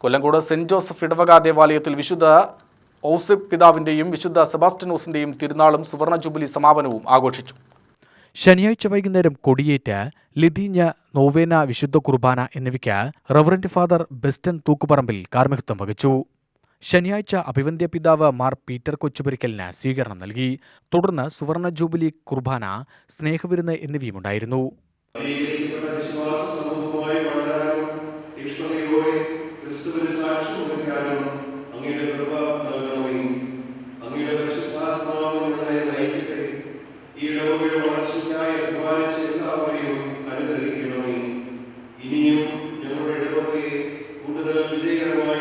Kollengode saint Joseph ഇടവക ദേവാലയത്തിൽ വിശുദ്ധ ഔസേപ്പ് പിതാവിന്റെയും വിശുദ്ധ സെബാസ്റ്റ്യനോസിന്റെയും തിരുനാളും സുവർണ ജൂബിലി സമാപനവും ആഘോഷിച്ചു. ശനിയാഴ്ച വൈകുന്നേരം കൊടിയേറ്റ്, ലിഥീഞ്ഞ, നോവേന, വിശുദ്ധ കുർബാന എന്നിവയ്ക്ക് റവറന്റ് ഫാദർ ബെസ്റ്റൻ തൂക്കുപറമ്പിൽ കാർമ്മികത്വം വഹിച്ചു. ശനിയാഴ്ച അഭിവന്ദ്യ പിതാവ് മാർ പീറ്റർ കൊച്ചുപരിക്കലിന് സ്വീകരണം നൽകി. തുടർന്ന് സുവർണ ജൂബിലി കുർബാന, സ്നേഹവിരുന്ന് എന്നിവയുമുണ്ടായിരുന്നു. ഇനിയും ഞങ്ങളുടെ ഇടവകയെ കൂടുതൽ വിജയകരമായി